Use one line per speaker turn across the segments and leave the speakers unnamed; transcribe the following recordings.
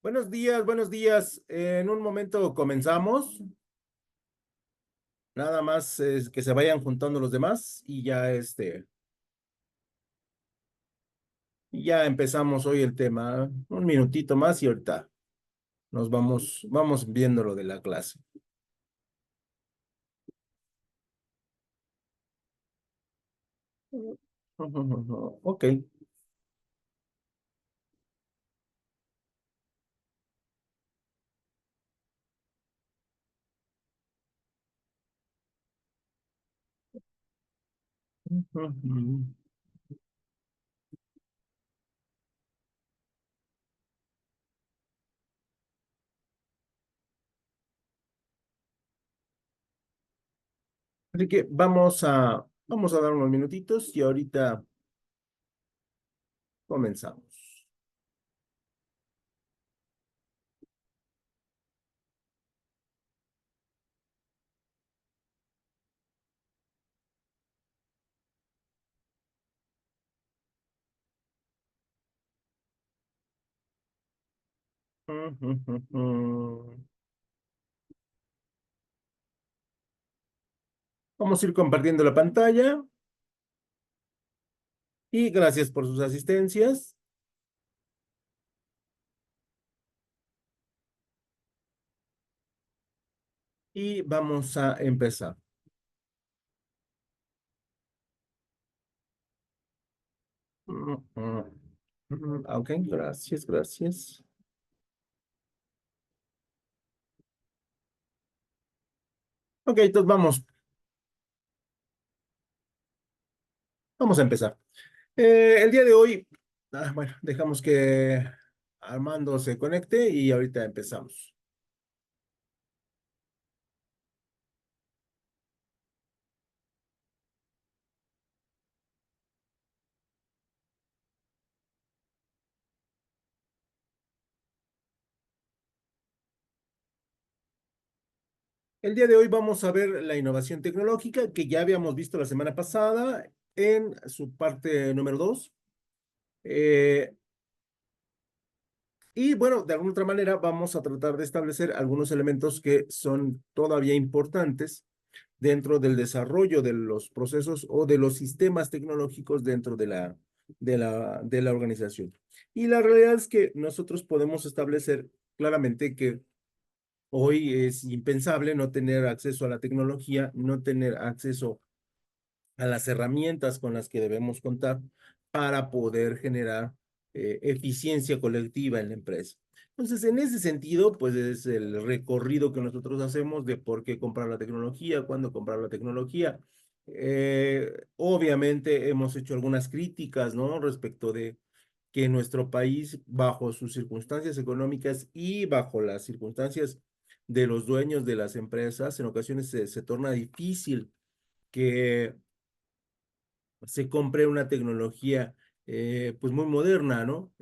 Buenos días, buenos días. En un momento comenzamos. Nada más es que se vayan juntando los demás y ya ya empezamos hoy el tema. Un minutito más y ahorita vamos viendo lo de la clase. Ok. Así que vamos a dar unos minutitos y ahorita comenzamos. Vamos a ir compartiendo la pantalla y gracias por sus asistencias. Y vamos a empezar. Ok, gracias, gracias. Ok, entonces vamos a empezar. El día de hoy, bueno, dejamos que Armando se conecte y ahorita empezamos. El día de hoy vamos a ver la innovación tecnológica que ya habíamos visto la semana pasada en su parte número 2. Y bueno, de alguna otra manera vamos a tratar de establecer algunos elementos que son todavía importantes dentro del desarrollo de los procesos o de los sistemas tecnológicos dentro de la organización. Y la realidad es que nosotros podemos establecer claramente que hoy es impensable no tener acceso a la tecnología, no tener acceso a las herramientas con las que debemos contar para poder generar eficiencia colectiva en la empresa. Entonces, en ese sentido, pues es el recorrido que nosotros hacemos de por qué comprar la tecnología, cuándo comprar la tecnología. Obviamente hemos hecho algunas críticas, ¿no? Respecto de que nuestro país, bajo sus circunstancias económicas y bajo las circunstancias de los dueños de las empresas, en ocasiones se torna difícil que se compre una tecnología pues muy moderna, ¿no?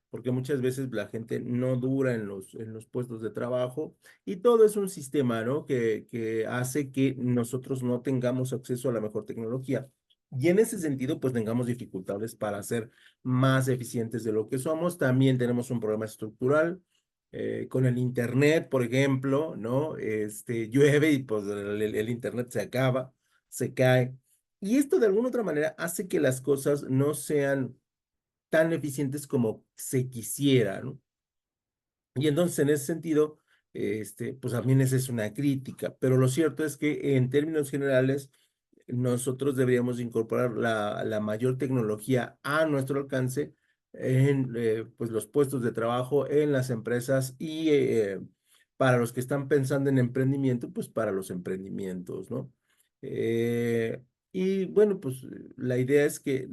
Porque muchas veces la gente no dura en los puestos de trabajo y todo es un sistema, ¿no? Que hace que nosotros no tengamos acceso a la mejor tecnología. Y en ese sentido, pues tengamos dificultades para ser más eficientes de lo que somos. También tenemos un problema estructural con el Internet, por ejemplo, ¿no? Llueve y pues el Internet se acaba, se cae. Y esto de alguna otra manera hace que las cosas no sean tan eficientes como se quisiera, ¿no? Y entonces en ese sentido, pues también esa es una crítica, pero lo cierto es que en términos generales, nosotros deberíamos incorporar la mayor tecnología a nuestro alcance en pues los puestos de trabajo, en las empresas y para los que están pensando en emprendimiento, pues para los emprendimientos, ¿no? Eh, y bueno, pues la idea es que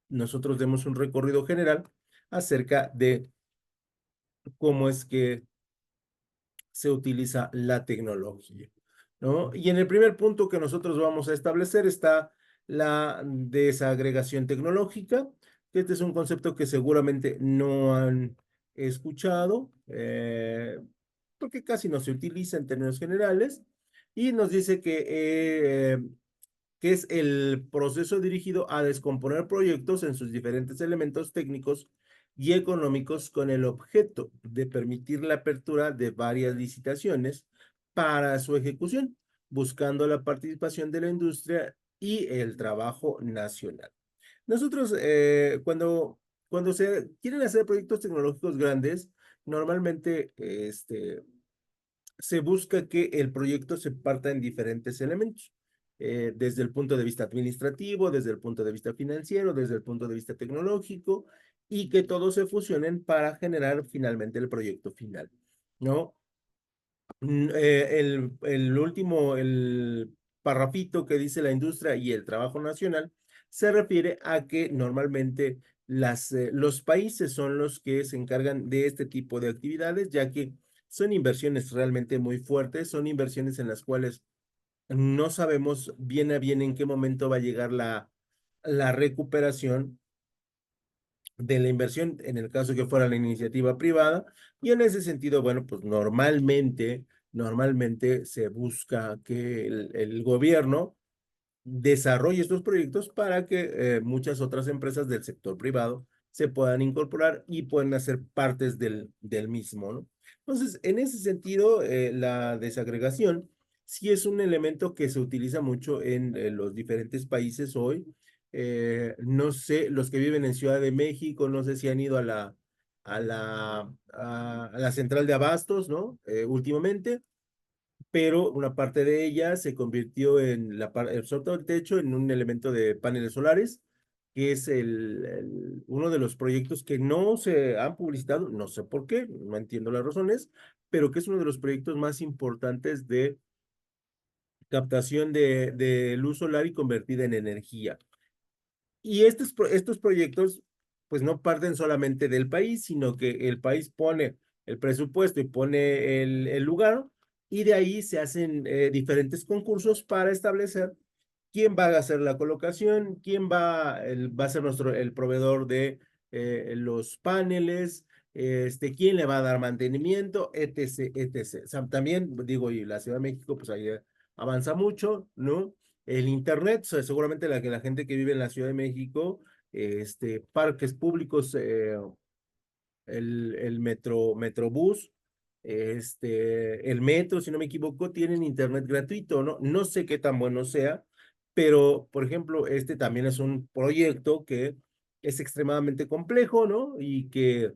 nosotros demos un recorrido general acerca de cómo es que se utiliza la tecnología, ¿no? Y en el primer punto que nosotros vamos a establecer está la desagregación tecnológica, que este es un concepto que seguramente no han escuchado, porque casi no se utiliza en términos generales, y nos dice que es el proceso dirigido a descomponer proyectos en sus diferentes elementos técnicos y económicos con el objeto de permitir la apertura de varias licitaciones para su ejecución, buscando la participación de la industria y el trabajo nacional. Nosotros, cuando se quieren hacer proyectos tecnológicos grandes, normalmente se busca que el proyecto se parta en diferentes elementos, desde el punto de vista administrativo, desde el punto de vista financiero, desde el punto de vista tecnológico, y que todos se fusionen para generar finalmente el proyecto final, ¿no? El parrafito que dice la industria y el trabajo nacional se refiere a que normalmente los países son los que se encargan de este tipo de actividades, ya que son inversiones realmente muy fuertes, son inversiones en las cuales no sabemos bien a bien en qué momento va a llegar la recuperación de la inversión, en el caso que fuera la iniciativa privada, y en ese sentido, bueno, pues normalmente se busca que el gobierno desarrolle estos proyectos para que muchas otras empresas del sector privado se puedan incorporar y puedan hacer partes del mismo, ¿no? Entonces, en ese sentido, la desagregación sí es un elemento que se utiliza mucho en los diferentes países hoy. No sé, los que viven en Ciudad de México, no sé si han ido a la central de abastos, ¿no? Últimamente, pero una parte de ella se convirtió en el solto del techo en un elemento de paneles solares, que es uno de los proyectos que no se han publicitado, no sé por qué, no entiendo las razones, pero que es uno de los proyectos más importantes de captación de luz solar y convertida en energía. Y estos proyectos, pues no parten solamente del país, sino que el país pone el presupuesto y pone el lugar, y de ahí se hacen diferentes concursos para establecer quién va a hacer la colocación, quién va a ser el proveedor de los paneles, quién le va a dar mantenimiento, etc., etc. O sea, también, digo, y la Ciudad de México, pues ahí avanza mucho, ¿no? El internet, o sea, seguramente la gente que vive en la Ciudad de México, parques públicos, el Metrobús, el metro, si no me equivoco, tienen internet gratuito, ¿no? No sé qué tan bueno sea, pero, por ejemplo, este también es un proyecto que es extremadamente complejo, ¿no? Y que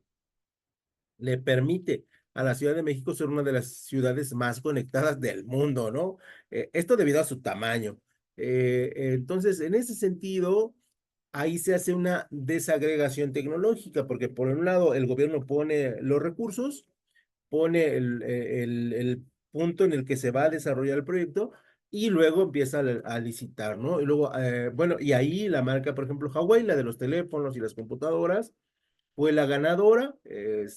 le permite a la Ciudad de México ser una de las ciudades más conectadas del mundo, ¿no? Esto debido a su tamaño. Entonces, en ese sentido, ahí se hace una desagregación tecnológica, porque por un lado el gobierno pone los recursos, pone el punto en el que se va a desarrollar el proyecto y luego empieza a licitar, ¿no? Y luego, bueno, y ahí la marca, por ejemplo, Huawei, la de los teléfonos y las computadoras, fue la ganadora, de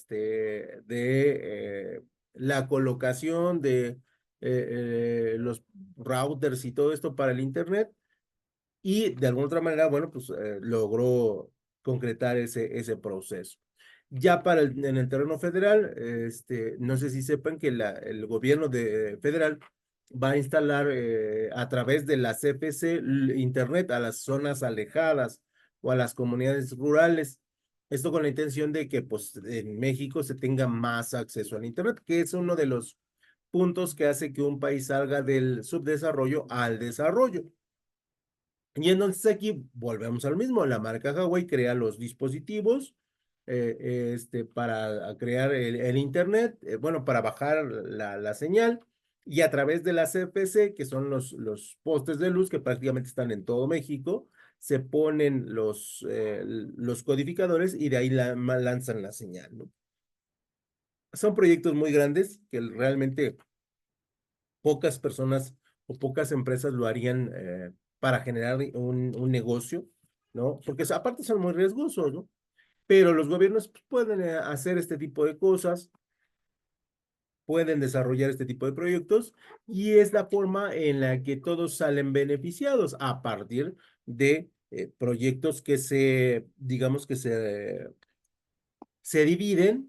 la colocación de los routers y todo esto para el internet, y de alguna otra manera, bueno, pues logró concretar ese proceso. Ya en el terreno federal, no sé si sepan que el gobierno federal va a instalar a través de la CFC internet a las zonas alejadas o a las comunidades rurales. Esto con la intención de que pues en México se tenga más acceso al internet, que es uno de los puntos que hace que un país salga del subdesarrollo al desarrollo. Y entonces aquí volvemos al mismo, la marca Huawei crea los dispositivos para crear el internet, bueno, para bajar la señal, y a través de la CFC, que son los postes de luz que prácticamente están en todo México, se ponen los codificadores y de ahí lanzan la señal, ¿no? Son proyectos muy grandes que realmente pocas personas o pocas empresas lo harían para generar un negocio, ¿no? Porque aparte son muy riesgosos, ¿no? Pero los gobiernos pues, pueden hacer este tipo de cosas, pueden desarrollar este tipo de proyectos, y es la forma en la que todos salen beneficiados a partir de proyectos que digamos que se dividen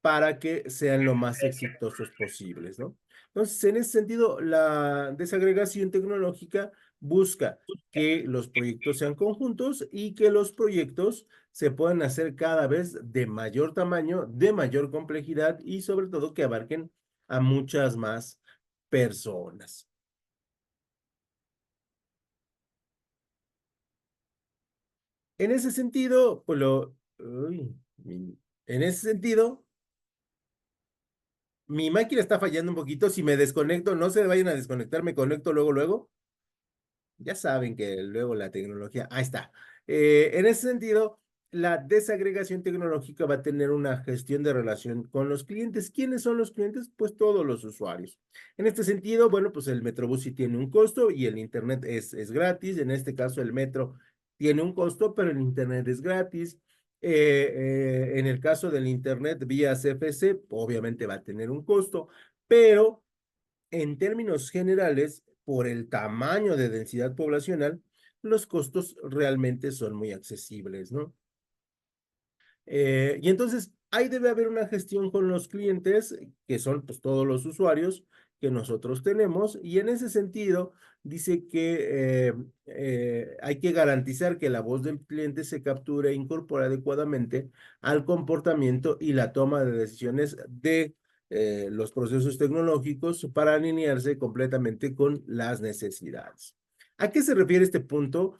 para que sean lo más exitosos posibles, ¿no? Entonces, en ese sentido, la desagregación tecnológica busca que los proyectos sean conjuntos y que los proyectos se pueden hacer cada vez de mayor tamaño, de mayor complejidad y sobre todo que abarquen a muchas más personas. En ese sentido, pues en ese sentido, mi máquina está fallando un poquito. Si me desconecto, no se vayan a desconectar, me conecto luego, luego. Ya saben que luego la tecnología, ahí está. En ese sentido, la desagregación tecnológica va a tener una gestión de relación con los clientes. ¿Quiénes son los clientes? Pues todos los usuarios. En este sentido, bueno, pues el Metrobús sí tiene un costo y el Internet es gratis. En este caso, el metro tiene un costo, pero el Internet es gratis. En el caso del Internet vía CFC, obviamente va a tener un costo, pero en términos generales, por el tamaño de densidad poblacional, los costos realmente son muy accesibles, ¿no? Y entonces ahí debe haber una gestión con los clientes, que son pues todos los usuarios que nosotros tenemos, y en ese sentido dice que hay que garantizar que la voz del cliente se capture e incorpore adecuadamente al comportamiento y la toma de decisiones de los procesos tecnológicos para alinearse completamente con las necesidades. ¿A qué se refiere este punto?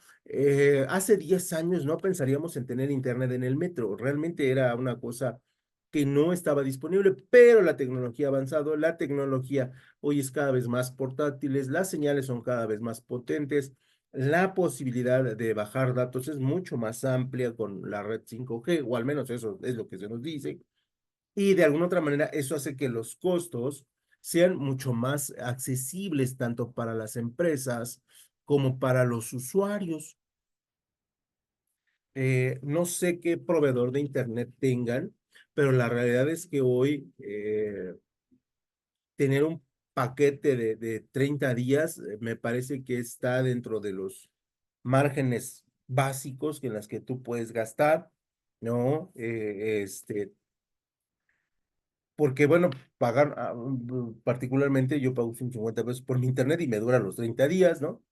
Hace 10 años no pensaríamos en tener internet en el metro. Realmente era una cosa que no estaba disponible, pero la tecnología ha avanzado, la tecnología hoy es cada vez más portátiles, las señales son cada vez más potentes, la posibilidad de bajar datos es mucho más amplia con la red 5G, o al menos eso es lo que se nos dice, y de alguna otra manera eso hace que los costos sean mucho más accesibles tanto para las empresas como para los usuarios. No sé qué proveedor de internet tengan, pero la realidad es que hoy tener un paquete de 30 días me parece que está dentro de los márgenes básicos en las que tú puedes gastar, ¿no? Porque bueno, pagar, particularmente yo pago 150 pesos por mi internet y me dura los 30 días, ¿no?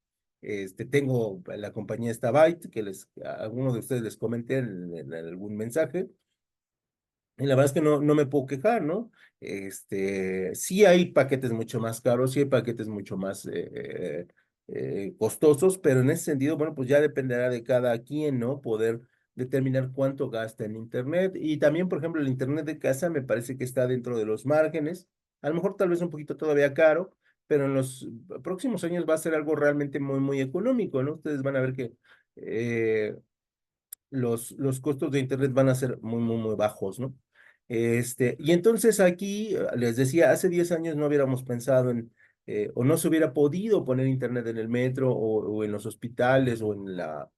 Tengo la compañía esta Byte, que a alguno de ustedes les comenté en algún mensaje, y la verdad es que no me puedo quejar, ¿no? Sí hay paquetes mucho más caros, sí hay paquetes mucho más costosos, pero en ese sentido, bueno, pues ya dependerá de cada quien, ¿no? Poder determinar cuánto gasta en Internet. Y también, por ejemplo, el Internet de casa me parece que está dentro de los márgenes. A lo mejor tal vez un poquito todavía caro, pero en los próximos años va a ser algo realmente muy, muy económico, ¿no? Ustedes van a ver que los costos de Internet van a ser muy, muy, muy bajos, ¿no? Y entonces aquí, les decía, hace 10 años no hubiéramos pensado o no se hubiera podido poner Internet en el metro o en los hospitales o en la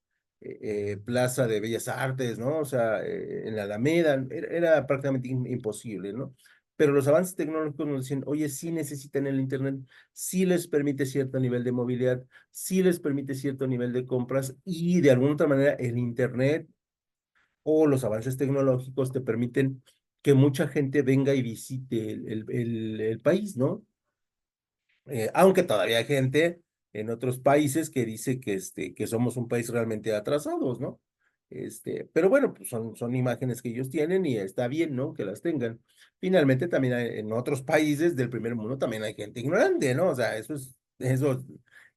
Plaza de Bellas Artes, ¿no? O sea, en la Alameda, era prácticamente imposible, ¿no? Pero los avances tecnológicos nos dicen, oye, sí necesitan el Internet, sí les permite cierto nivel de movilidad, sí les permite cierto nivel de compras y de alguna otra manera el Internet o los avances tecnológicos te permiten que mucha gente venga y visite el país, ¿no? Aunque todavía hay gente en otros países que dice que somos un país realmente atrasados, ¿no? Pero bueno, pues son imágenes que ellos tienen y está bien, ¿no? Que las tengan. Finalmente, también en otros países del primer mundo también hay gente ignorante, ¿no? O sea,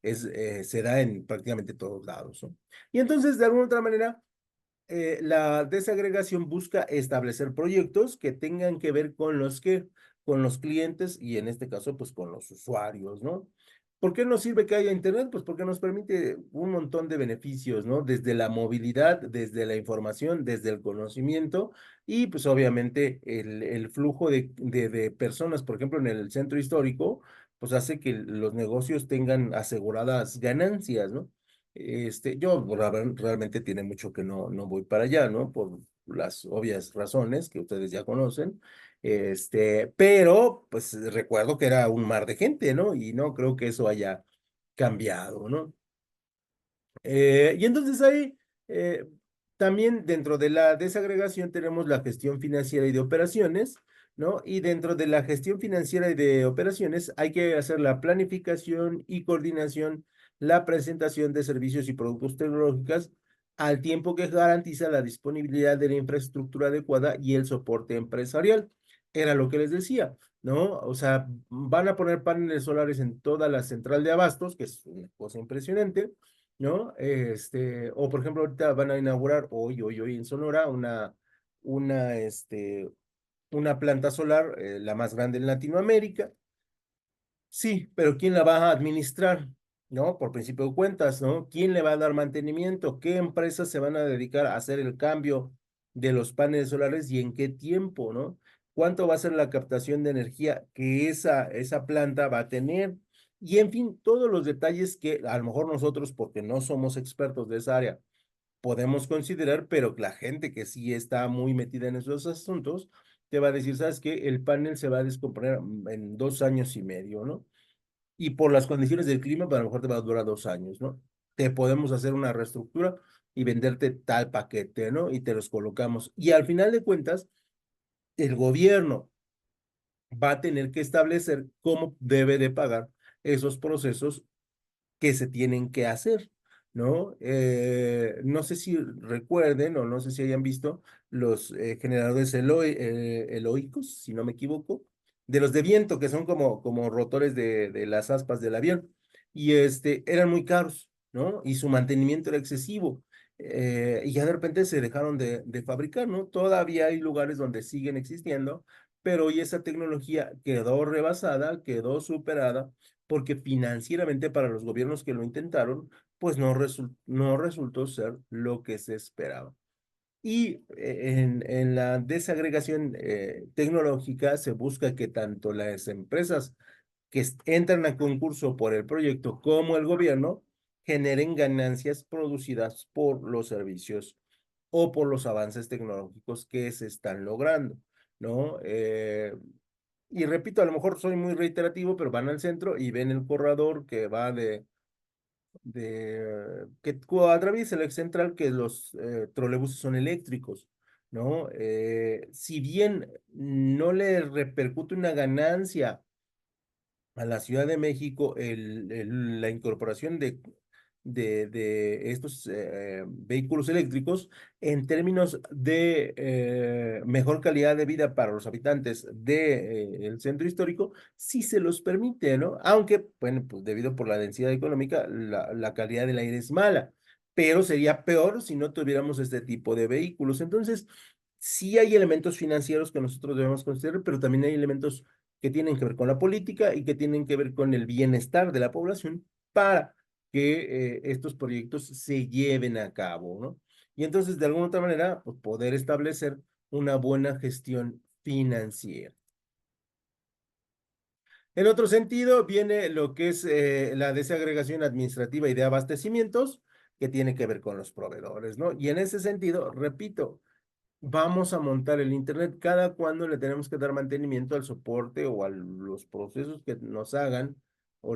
se da en prácticamente todos lados, ¿no? Y entonces, de alguna otra manera, la desagregación busca establecer proyectos que tengan que ver con los clientes y en este caso, pues con los usuarios, ¿no? ¿Por qué nos sirve que haya internet? Pues porque nos permite un montón de beneficios, ¿no? Desde la movilidad, desde la información, desde el conocimiento y pues obviamente el flujo de personas, por ejemplo, en el centro histórico, pues hace que los negocios tengan aseguradas ganancias, ¿no? Yo realmente tiene mucho que no voy para allá, ¿no? Por las obvias razones que ustedes ya conocen. Pero pues recuerdo que era un mar de gente, ¿no? Y no creo que eso haya cambiado, ¿no? Y entonces ahí eh, también dentro de la desagregación tenemos la gestión financiera y de operaciones, ¿no? Y dentro de la gestión financiera y de operaciones hay que hacer la planificación y coordinación, la presentación de servicios y productos tecnológicos al tiempo que garantiza la disponibilidad de la infraestructura adecuada y el soporte empresarial. Era lo que les decía, ¿no? O sea, van a poner paneles solares en toda la central de abastos, que es una cosa impresionante, ¿no? O por ejemplo, ahorita van a inaugurar hoy en Sonora una, este, una planta solar, la más grande en Latinoamérica. Sí, pero ¿quién la va a administrar? ¿No? Por principio de cuentas, ¿no? ¿Quién le va a dar mantenimiento? ¿Qué empresas se van a dedicar a hacer el cambio de los paneles solares y en qué tiempo? ¿No? ¿Cuánto va a ser la captación de energía que esa planta va a tener? Y en fin, todos los detalles que a lo mejor nosotros, porque no somos expertos de esa área, podemos considerar, pero la gente que sí está muy metida en esos asuntos, te va a decir, ¿sabes qué? El panel se va a descomponer en 2 años y medio, ¿no? Y por las condiciones del clima, pues a lo mejor te va a durar 2 años, ¿no? Te podemos hacer una reestructura y venderte tal paquete, ¿no? Y te los colocamos. Y al final de cuentas, el gobierno va a tener que establecer cómo debe de pagar esos procesos que se tienen que hacer, ¿no? No sé si recuerden o no sé si hayan visto los generadores eloicos, si no me equivoco, de los de viento, que son como rotores de las aspas del avión, y eran muy caros, ¿no? Y su mantenimiento era excesivo. Y ya de repente se dejaron de fabricar, ¿no? Todavía hay lugares donde siguen existiendo, pero hoy esa tecnología quedó rebasada, quedó superada porque financieramente para los gobiernos que lo intentaron, pues no resultó ser lo que se esperaba. Y en la desagregación tecnológica se busca que tanto las empresas que entran a concurso por el proyecto como el gobierno generen ganancias producidas por los servicios o por los avances tecnológicos que se están logrando, ¿no? Y repito, a lo mejor soy muy reiterativo, pero van al centro y ven el corredor que va que atraviesa el eje central, que los trolebuses son eléctricos, ¿no? Si bien no le repercute una ganancia a la Ciudad de México la incorporación de estos vehículos eléctricos en términos de mejor calidad de vida para los habitantes del centro histórico, sí se los permite, ¿no? Aunque, bueno, pues debido por la densidad económica, la calidad del aire es mala, pero sería peor si no tuviéramos este tipo de vehículos. Entonces, sí hay elementos financieros que nosotros debemos considerar, pero también hay elementos que tienen que ver con la política y que tienen que ver con el bienestar de la población para que estos proyectos se lleven a cabo, ¿no? Y entonces, de alguna otra manera, pues, poder establecer una buena gestión financiera. En otro sentido, viene lo que es la desagregación administrativa y de abastecimientos, que tiene que ver con los proveedores, ¿no? Y en ese sentido, repito, vamos a montar el Internet cada cuando le tenemos que dar mantenimiento al soporte o a los procesos que nos hagan o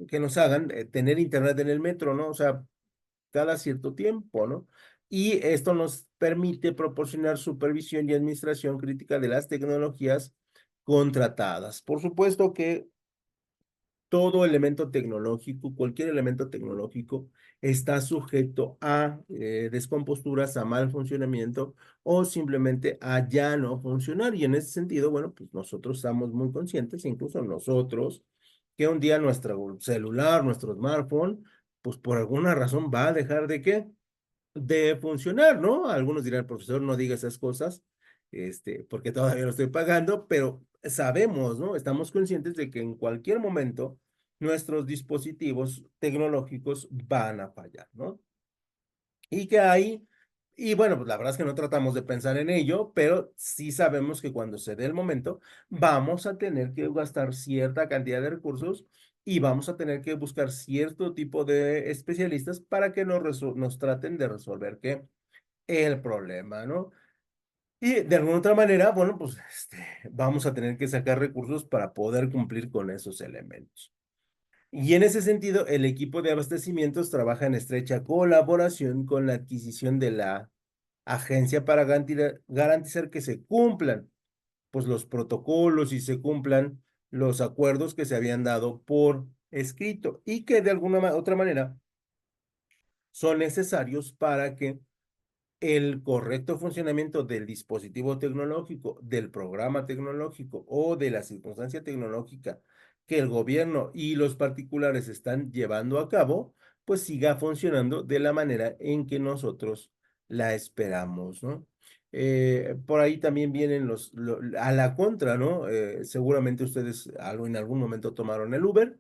que nos hagan tener Internet en el metro, ¿no? O sea, cada cierto tiempo, ¿no? Y esto nos permite proporcionar supervisión y administración crítica de las tecnologías contratadas. Por supuesto que todo elemento tecnológico, cualquier elemento tecnológico está sujeto a descomposturas, a mal funcionamiento o simplemente a ya no funcionar. Y en ese sentido, bueno, pues nosotros estamos muy conscientes, incluso nosotros, que un día nuestro celular, nuestro smartphone, pues por alguna razón va a dejar de qué? De funcionar, ¿no? Algunos dirán, profesor, no diga esas cosas, porque todavía lo estoy pagando, pero sabemos, ¿no? Estamos conscientes de que en cualquier momento nuestros dispositivos tecnológicos van a fallar, ¿no? Y que hay, y bueno, pues la verdad es que no tratamos de pensar en ello, pero sí sabemos que cuando se dé el momento, vamos a tener que gastar cierta cantidad de recursos y vamos a tener que buscar cierto tipo de especialistas para que nos traten de resolver ¿qué? El problema, ¿no? Y de alguna otra manera, bueno, pues vamos a tener que sacar recursos para poder cumplir con esos elementos. Y en ese sentido, el equipo de abastecimientos trabaja en estrecha colaboración con la adquisición de la agencia para garantizar que se cumplan pues los protocolos y se cumplan los acuerdos que se habían dado por escrito y que de alguna otra manera son necesarios para que el correcto funcionamiento del dispositivo tecnológico, del programa tecnológico o de la circunstancia tecnológica que el gobierno y los particulares están llevando a cabo, pues siga funcionando de la manera en que nosotros la esperamos, ¿no? Por ahí también vienen a la contra, ¿no? Seguramente ustedes en algún momento tomaron el Uber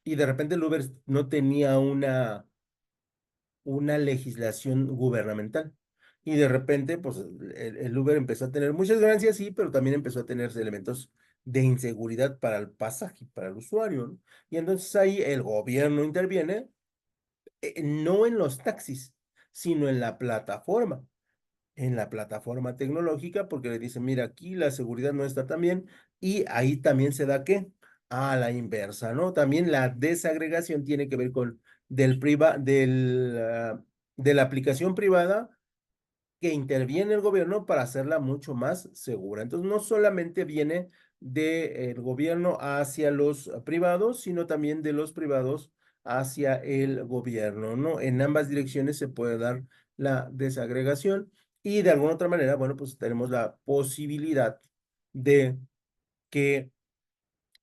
y de repente el Uber no tenía una legislación gubernamental. Y de repente, pues el Uber empezó a tener muchas ganancias, sí, pero también empezó a tener elementos de inseguridad para el pasaje, para el usuario, ¿no? Y entonces ahí el gobierno interviene, no en los taxis, sino en la plataforma tecnológica, porque le dicen, mira, aquí la seguridad no está tan bien, y ahí también se da ¿qué? A la inversa, ¿no? También la desagregación tiene que ver con de la aplicación privada que interviene el gobierno para hacerla mucho más segura. Entonces, no solamente viene del gobierno hacia los privados, sino también de los privados hacia el gobierno, ¿no? En ambas direcciones se puede dar la desagregación y de alguna otra manera, bueno, pues tenemos la posibilidad de que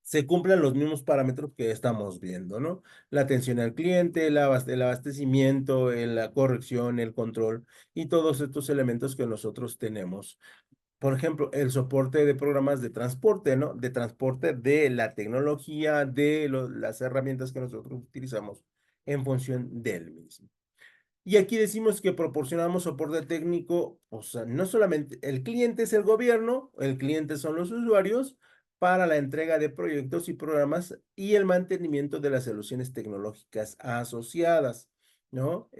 se cumplan los mismos parámetros que estamos viendo, ¿no? La atención al cliente, el abastecimiento, la corrección, el control y todos estos elementos que nosotros tenemos. Por ejemplo, el soporte de programas de transporte, ¿no? De transporte de la tecnología, de las herramientas que nosotros utilizamos en función del mismo. Y aquí decimos que proporcionamos soporte técnico, o sea, no solamente el cliente es el gobierno, el cliente son los usuarios para la entrega de proyectos y programas y el mantenimiento de las soluciones tecnológicas asociadas, ¿no?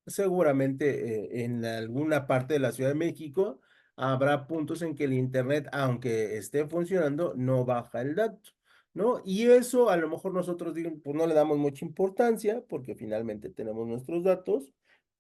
Seguramente en alguna parte de la Ciudad de México habrá puntos en que el internet, aunque esté funcionando, no baja el dato, ¿no? Y eso a lo mejor nosotros pues no le damos mucha importancia porque finalmente tenemos nuestros datos,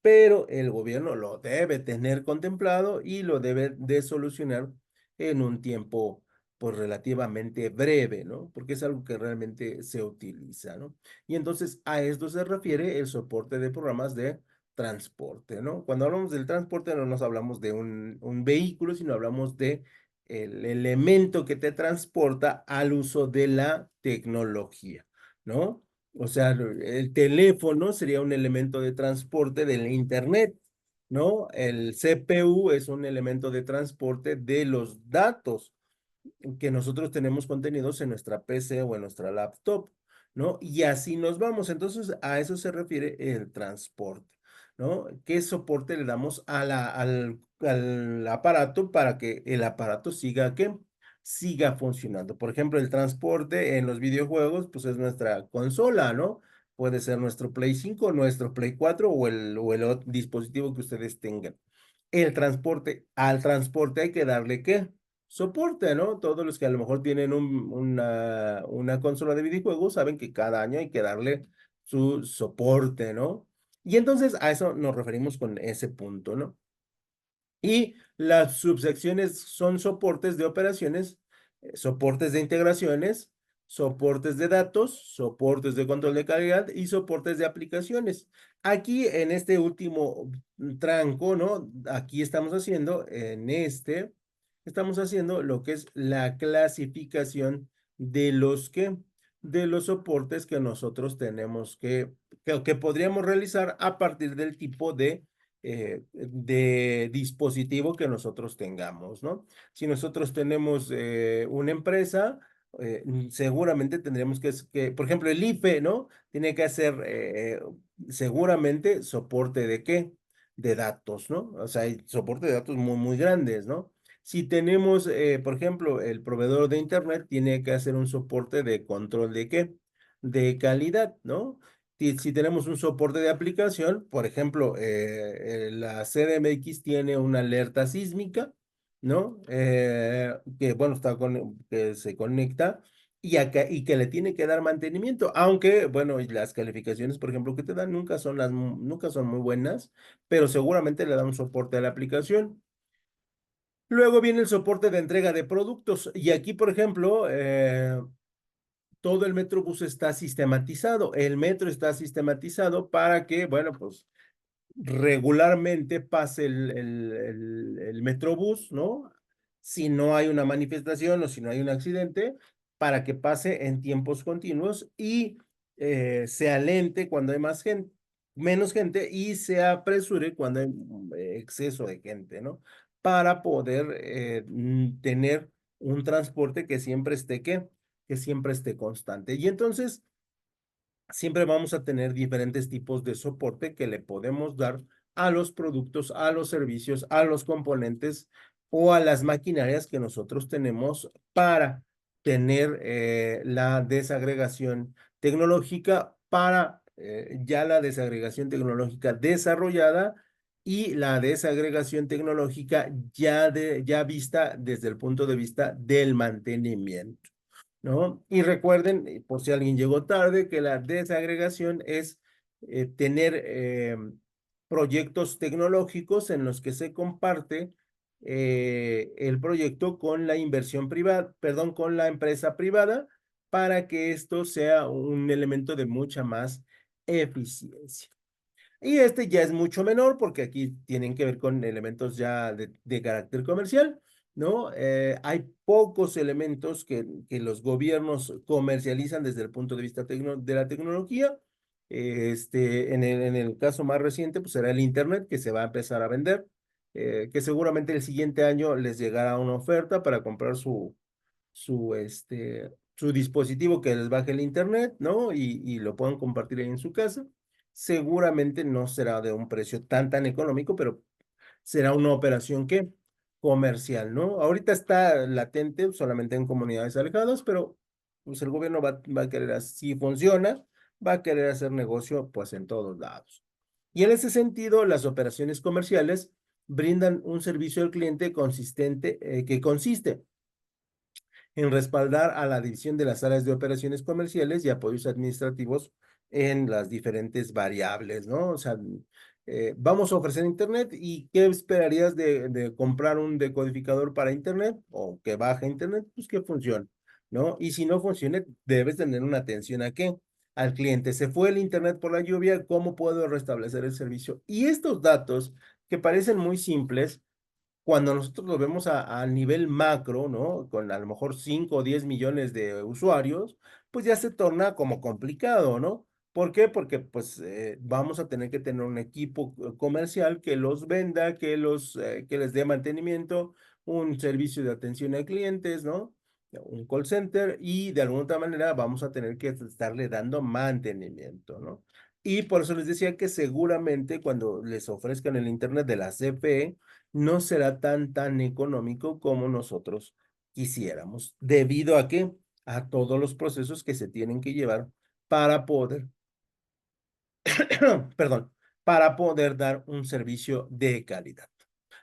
pero el gobierno lo debe tener contemplado y lo debe de solucionar en un tiempo pues relativamente breve, ¿no? Porque es algo que realmente se utiliza, ¿no? Y entonces a esto se refiere el soporte de programas de transporte, ¿no? Cuando hablamos del transporte no nos hablamos de un vehículo, sino hablamos de el elemento que te transporta al uso de la tecnología, ¿no? O sea, el teléfono sería un elemento de transporte del internet, ¿no? El CPU es un elemento de transporte de los datos que nosotros tenemos contenidos en nuestra PC o en nuestra laptop, ¿no? Y así nos vamos. Entonces, a eso se refiere el transporte, ¿no? ¿Qué soporte le damos al aparato para que el aparato siga funcionando? Por ejemplo, el transporte en los videojuegos, pues es nuestra consola, ¿no? Puede ser nuestro Play 5, nuestro Play 4 o el otro dispositivo que ustedes tengan. Al transporte hay que darle ¿qué? Soporte, ¿no? Todos los que a lo mejor tienen una consola de videojuegos saben que cada año hay que darle su soporte, ¿no? Y entonces a eso nos referimos con ese punto, ¿no? Y las subsecciones son soportes de operaciones, soportes de integraciones, soportes de datos, soportes de control de calidad y soportes de aplicaciones. Aquí en este último tranco, ¿no? Aquí estamos haciendo lo que es la clasificación de de los soportes que nosotros tenemos que podríamos realizar a partir del tipo de dispositivo que nosotros tengamos, ¿no? Si nosotros tenemos una empresa, seguramente tendremos por ejemplo, el IFE, ¿no? Tiene que hacer seguramente soporte de qué? De datos, ¿no? O sea, hay soporte de datos muy, muy grandes, ¿no? Si tenemos, por ejemplo, el proveedor de Internet tiene que hacer un soporte de control de qué? De calidad, ¿no? Si tenemos un soporte de aplicación, por ejemplo, la CDMX tiene una alerta sísmica, ¿no? Que, bueno, que se conecta y que le tiene que dar mantenimiento, aunque, bueno, y las calificaciones, por ejemplo, que te dan nunca son muy buenas, pero seguramente le dan un soporte a la aplicación. Luego viene el soporte de entrega de productos y aquí, por ejemplo, todo el Metrobús está sistematizado. El metro está sistematizado para que, bueno, pues regularmente pase el Metrobús, ¿no? Si no hay una manifestación o si no hay un accidente, para que pase en tiempos continuos y sea lente cuando hay más gente, menos gente y se apresure cuando hay exceso de gente, ¿no? Para poder tener un transporte que siempre esté, ¿qué? Que siempre esté constante. Y entonces siempre vamos a tener diferentes tipos de soporte que le podemos dar a los productos, a los servicios, a los componentes o a las maquinarias que nosotros tenemos para tener la desagregación tecnológica, para ya la desagregación tecnológica desarrollada y la desagregación tecnológica ya vista desde el punto de vista del mantenimiento. ¿No? Y recuerden, por si alguien llegó tarde, que la desagregación es tener proyectos tecnológicos en los que se comparte el proyecto con la inversión privada, perdón, con la empresa privada, para que esto sea un elemento de mucha más eficiencia. Y este ya es mucho menor porque aquí tienen que ver con elementos ya de carácter comercial, ¿no? Hay pocos elementos que los gobiernos comercializan desde el punto de vista de la tecnología. En el caso más reciente, pues será el Internet que se va a empezar a vender, que seguramente el siguiente año les llegará una oferta para comprar su dispositivo que les baje el internet, ¿no? Y lo puedan compartir ahí en su casa. Seguramente no será de un precio tan económico, pero será una operación que comercial, ¿no? Ahorita está latente solamente en comunidades alejadas, pero pues el gobierno va a querer, si funciona, va a querer hacer negocio pues en todos lados. Y en ese sentido, las operaciones comerciales brindan un servicio al cliente consistente, que consiste en respaldar a la división de las áreas de operaciones comerciales y apoyos administrativos en las diferentes variables, ¿no? O sea, vamos a ofrecer Internet y ¿qué esperarías de comprar un decodificador para Internet o que baje Internet? Pues que funcione, ¿no? Y si no funcione, debes tener una atención a qué? Al cliente. Se fue el Internet por la lluvia, ¿cómo puedo restablecer el servicio? Y estos datos que parecen muy simples, cuando nosotros lo vemos a nivel macro, ¿no? Con a lo mejor 5 o 10 millones de usuarios, pues ya se torna como complicado, ¿no? ¿Por qué? Porque pues vamos a tener que tener un equipo comercial que los venda, que les dé mantenimiento, un servicio de atención a clientes, ¿no? Un call center y de alguna otra manera vamos a tener que estarle dando mantenimiento, ¿no? Y por eso les decía que seguramente cuando les ofrezcan el internet de la CFE, no será tan económico como nosotros quisiéramos, debido a que a todos los procesos que se tienen que llevar para poder, perdón, para poder dar un servicio de calidad.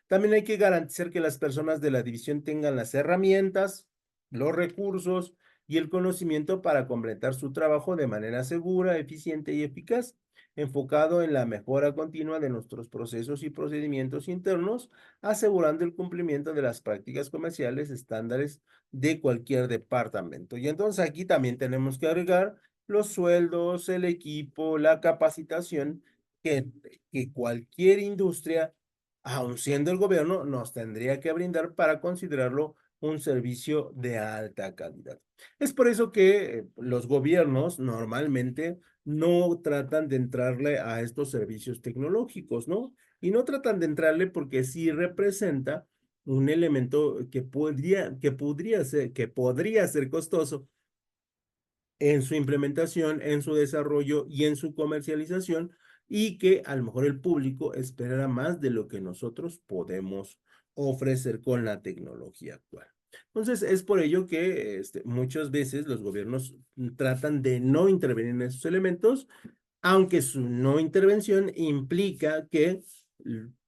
También hay que garantizar que las personas de la división tengan las herramientas, los recursos y el conocimiento para completar su trabajo de manera segura, eficiente y eficaz, enfocado en la mejora continua de nuestros procesos y procedimientos internos, asegurando el cumplimiento de las prácticas comerciales estándares de cualquier departamento. Y entonces aquí también tenemos que agregar los sueldos, el equipo, la capacitación que, que cualquier industria, aun siendo el gobierno, nos tendría que brindar para considerarlo un servicio de alta calidad. Es por eso que los gobiernos normalmente no tratan de entrarle a estos servicios tecnológicos, ¿no? Y no tratan de entrarle porque sí representa un elemento que podría ser costoso en su implementación, en su desarrollo y en su comercialización, y que a lo mejor el público esperará más de lo que nosotros podemos ofrecer con la tecnología actual. Entonces, es por ello que muchas veces los gobiernos tratan de no intervenir en esos elementos, aunque su no intervención implica que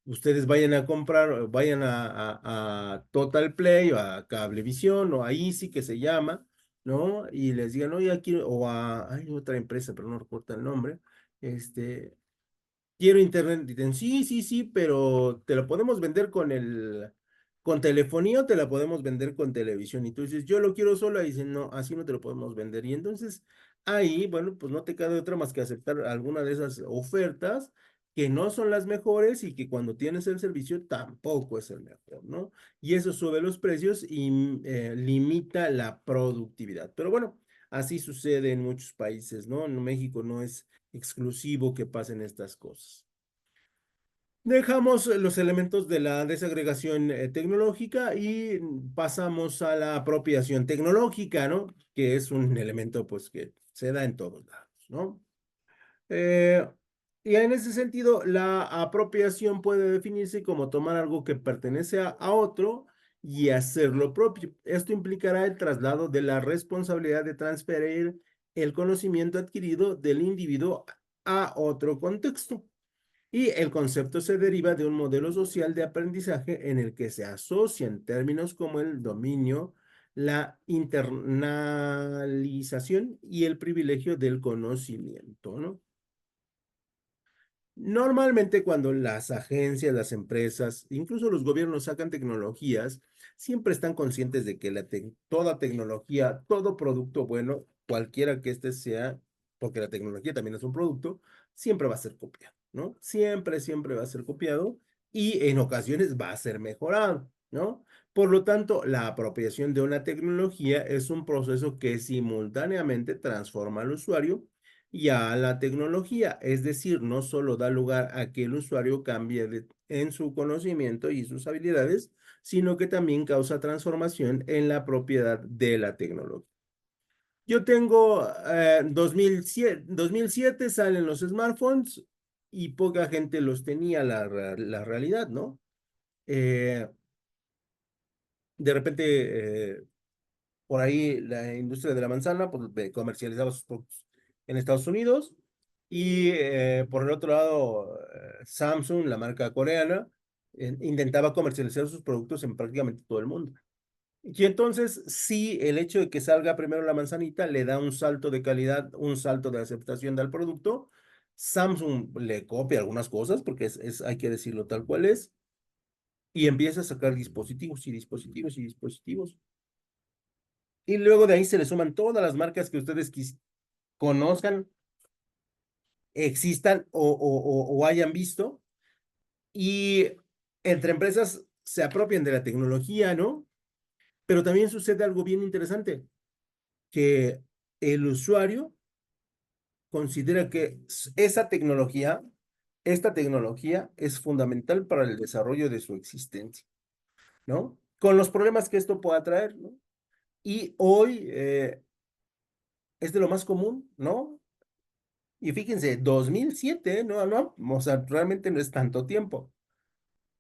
ustedes vayan a comprar, vayan a Total Play o a Cablevisión o a Easy que se llama, ¿no? Y les digan, oye, aquí, o a, hay otra empresa, pero no recuerdo el nombre, quiero internet, dicen, sí, sí, sí, pero te lo podemos vender con con telefonía te la podemos vender con televisión. Y tú dices, yo lo quiero sola. Y dicen, no, así no te lo podemos vender. Y entonces ahí, bueno, pues no te queda de otra más que aceptar alguna de esas ofertas que no son las mejores y que cuando tienes el servicio tampoco es el mejor, ¿no? Y eso sube los precios y limita la productividad. Pero bueno, así sucede en muchos países, ¿no? En México no es exclusivo que pasen estas cosas. Dejamos los elementos de la desagregación tecnológica y pasamos a la apropiación tecnológica, ¿no? Que es un elemento, pues, que se da en todos lados, ¿no? Eh, y en ese sentido, la apropiación puede definirse como tomar algo que pertenece a otro y hacerlo propio. Esto implicará el traslado de la responsabilidad de transferir el conocimiento adquirido del individuo a otro contexto. Y el concepto se deriva de un modelo social de aprendizaje en el que se asocian términos como el dominio, la internalización y el privilegio del conocimiento, ¿no? Normalmente cuando las agencias, las empresas, incluso los gobiernos sacan tecnologías, siempre están conscientes de que toda tecnología, todo producto bueno, cualquiera que este sea, porque la tecnología también es un producto, siempre va a ser copiado, ¿no? Siempre, siempre va a ser copiado y en ocasiones va a ser mejorado, ¿no? Por lo tanto, la apropiación de una tecnología es un proceso que simultáneamente transforma al usuario y a la tecnología, es decir, no solo da lugar a que el usuario cambie en su conocimiento y sus habilidades, sino que también causa transformación en la propiedad de la tecnología. Yo tengo 2007 salen los smartphones y poca gente los tenía la realidad, ¿no? Eh, de repente, por ahí la industria de la manzana pues, comercializaba sus productos en Estados Unidos y por el otro lado Samsung, la marca coreana, intentaba comercializar sus productos en prácticamente todo el mundo. Y entonces sí, el hecho de que salga primero la manzanita le da un salto de calidad, un salto de aceptación del producto. Samsung le copia algunas cosas porque hay que decirlo tal cual es y empieza a sacar dispositivos y dispositivos y dispositivos. Y luego de ahí se le suman todas las marcas que ustedes conozcan, existan o hayan visto. Y entre empresas se apropian de la tecnología, ¿no? Pero también sucede algo bien interesante, que el usuario considera que esta tecnología es fundamental para el desarrollo de su existencia, ¿no? Con los problemas que esto pueda traer, ¿no? Y hoy es de lo más común, ¿no? Y fíjense, 2007, no, no, o sea, realmente no es tanto tiempo,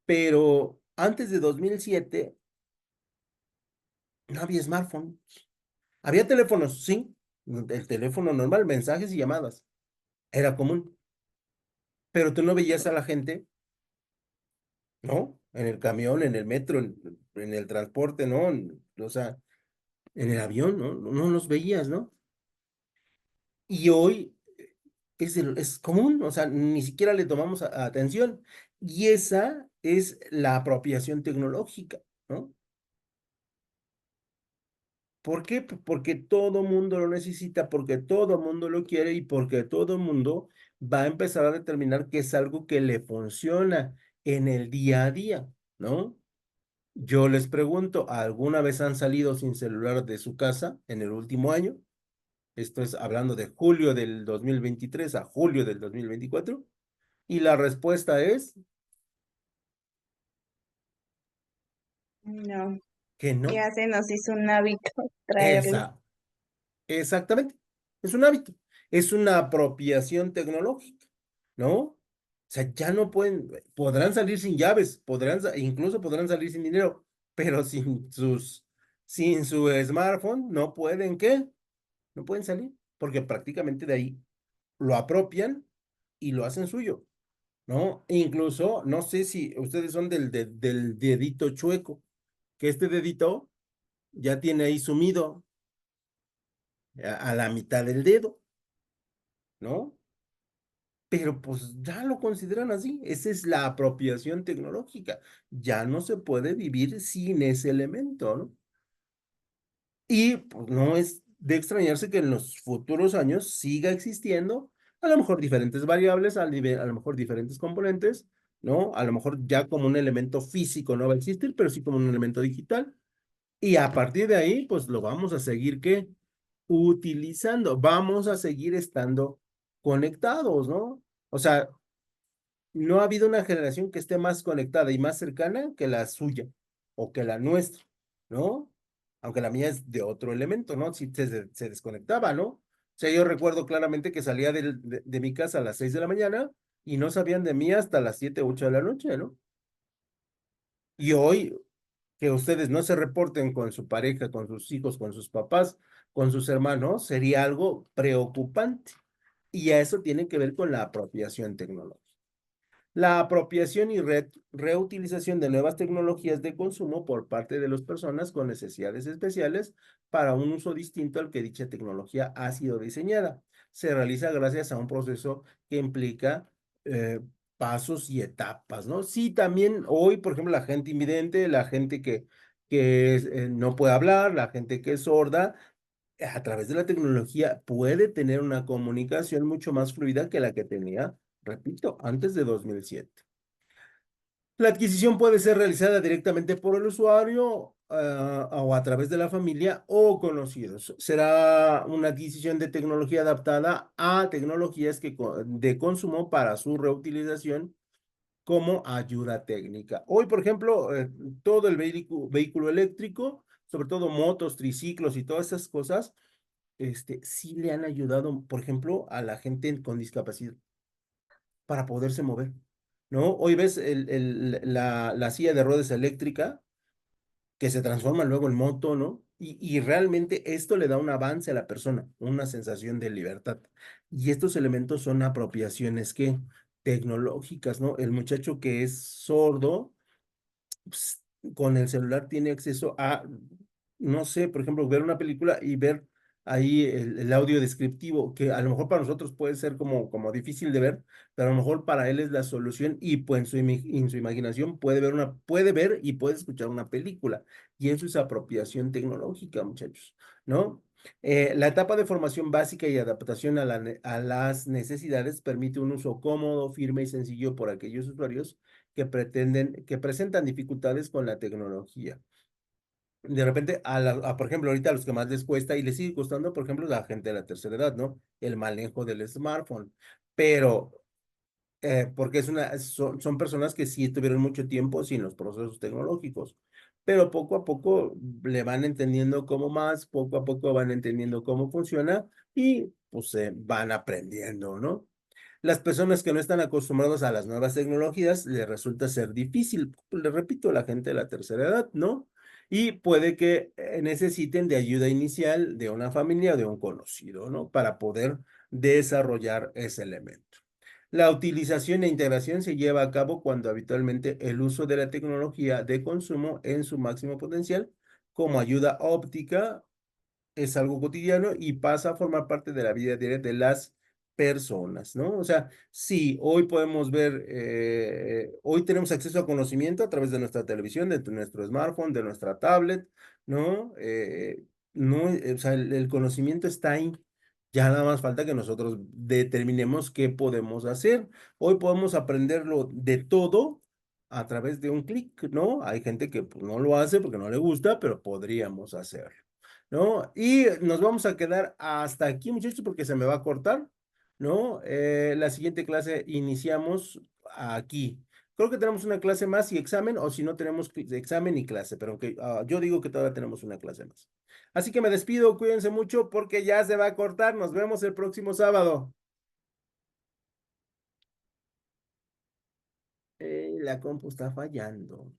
pero antes de 2007 no había smartphone. Había teléfonos, sí, el teléfono normal, mensajes y llamadas, era común, pero tú no veías a la gente, ¿no? En el camión, en el metro, en el transporte, ¿no? O sea, en el avión, ¿no? No los veías, ¿no? Y hoy es común, o sea, ni siquiera le tomamos atención. Y esa es la apropiación tecnológica, ¿no? ¿Por qué? Porque todo mundo lo necesita, porque todo mundo lo quiere y porque todo mundo va a empezar a determinar que es algo que le funciona en el día a día, ¿no? Yo les pregunto, ¿alguna vez han salido sin celular de su casa en el último año? Esto es hablando de julio del 2023 a julio del 2024. Y la respuesta es
No,
que no.
ya se nos hizo un hábito traerlo.
Esa, exactamente. Es un hábito. Es una apropiación tecnológica, ¿no? O sea, ya no podrán salir sin llaves, incluso podrán salir sin dinero, pero sin su smartphone no pueden, ¿qué? No pueden salir, porque prácticamente de ahí lo apropian y lo hacen suyo, ¿no? E incluso, no sé si ustedes son del dedito chueco, que este dedito ya tiene ahí sumido a la mitad del dedo, ¿no? pero pues ya lo consideran así. Esa es la apropiación tecnológica. Ya no se puede vivir sin ese elemento, ¿no? Y pues no es de extrañarse que en los futuros años siga existiendo, a lo mejor diferentes variables, a lo mejor diferentes componentes, ¿no? A lo mejor ya como un elemento físico no va a existir, pero sí como un elemento digital. Y a partir de ahí, pues lo vamos a seguir, ¿qué? Utilizando. Vamos a seguir estando conectados, ¿no? O sea, no ha habido una generación que esté más conectada y más cercana que la suya o que la nuestra, ¿no? Aunque la mía es de otro elemento, ¿no? Si se desconectaba, ¿no? O sea, yo recuerdo claramente que salía de mi casa a las 6 de la mañana y no sabían de mí hasta las 7, 8 de la noche, ¿no? Y hoy, que ustedes no se reporten con su pareja, con sus hijos, con sus papás, con sus hermanos, sería algo preocupante. Y a eso tiene que ver con la apropiación tecnológica. La apropiación y reutilización de nuevas tecnologías de consumo por parte de las personas con necesidades especiales para un uso distinto al que dicha tecnología ha sido diseñada. Se realiza gracias a un proceso que implica eh, pasos y etapas, ¿no? Sí, también hoy, por ejemplo, la gente invidente, la gente que no puede hablar, la gente que es sorda, a través de la tecnología puede tener una comunicación mucho más fluida que la que tenía, repito, antes de 2007. La adquisición puede ser realizada directamente por el usuario, o a través de la familia o conocidos. Será una adquisición de tecnología adaptada a tecnologías de consumo para su reutilización como ayuda técnica. Hoy, por ejemplo, todo el vehículo eléctrico, sobre todo motos, triciclos y todas esas cosas, sí le han ayudado, por ejemplo, a la gente con discapacidad para poderse mover, ¿no? Hoy ves la silla de ruedas eléctrica que se transforma luego en moto, ¿no? Y realmente esto le da un avance a la persona, una sensación de libertad. Y estos elementos son apropiaciones que tecnológicas, ¿no? El muchacho que es sordo pues, con el celular tiene acceso a, no sé, por ejemplo, ver una película y ver ahí el audio descriptivo, que a lo mejor para nosotros puede ser como difícil de ver, pero a lo mejor para él es la solución y pues en su imaginación puede ver y puede escuchar una película. Y eso es apropiación tecnológica, muchachos, ¿no? La etapa de formación básica y adaptación a las necesidades permite un uso cómodo, firme y sencillo por aquellos usuarios que presentan dificultades con la tecnología. De repente, por ejemplo, ahorita a los que más les cuesta y les sigue costando, por ejemplo, la gente de la tercera edad, ¿no? El manejo del smartphone. Pero, porque son personas que sí tuvieron mucho tiempo sin los procesos tecnológicos, pero poco a poco le van entendiendo cómo más, poco a poco van entendiendo cómo funciona y pues se van aprendiendo, ¿no? Las personas que no están acostumbradas a las nuevas tecnologías les resulta ser difícil, le repito, la gente de la tercera edad, ¿no? Y puede que necesiten de ayuda inicial de una familia o de un conocido, ¿no? Para poder desarrollar ese elemento. La utilización e integración se lleva a cabo cuando habitualmente el uso de la tecnología de consumo en su máximo potencial como ayuda óptica es algo cotidiano y pasa a formar parte de la vida diaria de las personas, ¿no? O sea, sí, hoy podemos ver, hoy tenemos acceso a conocimiento a través de nuestra televisión, de nuestro smartphone, de nuestra tablet, ¿no? No, o sea, el conocimiento está ahí. Ya nada más falta que nosotros determinemos qué podemos hacer. Hoy podemos aprenderlo de todo a través de un clic, ¿no? Hay gente que pues, no lo hace porque no le gusta, pero podríamos hacerlo. ¿No? Y nos vamos a quedar hasta aquí, muchachos, porque se me va a cortar, ¿no? La siguiente clase iniciamos aquí. Creo que tenemos una clase más y examen, o si no tenemos examen y clase, pero aunque yo digo que todavía tenemos una clase más. Así que me despido, cuídense mucho porque ya se va a cortar. Nos vemos el próximo sábado. La compu está fallando.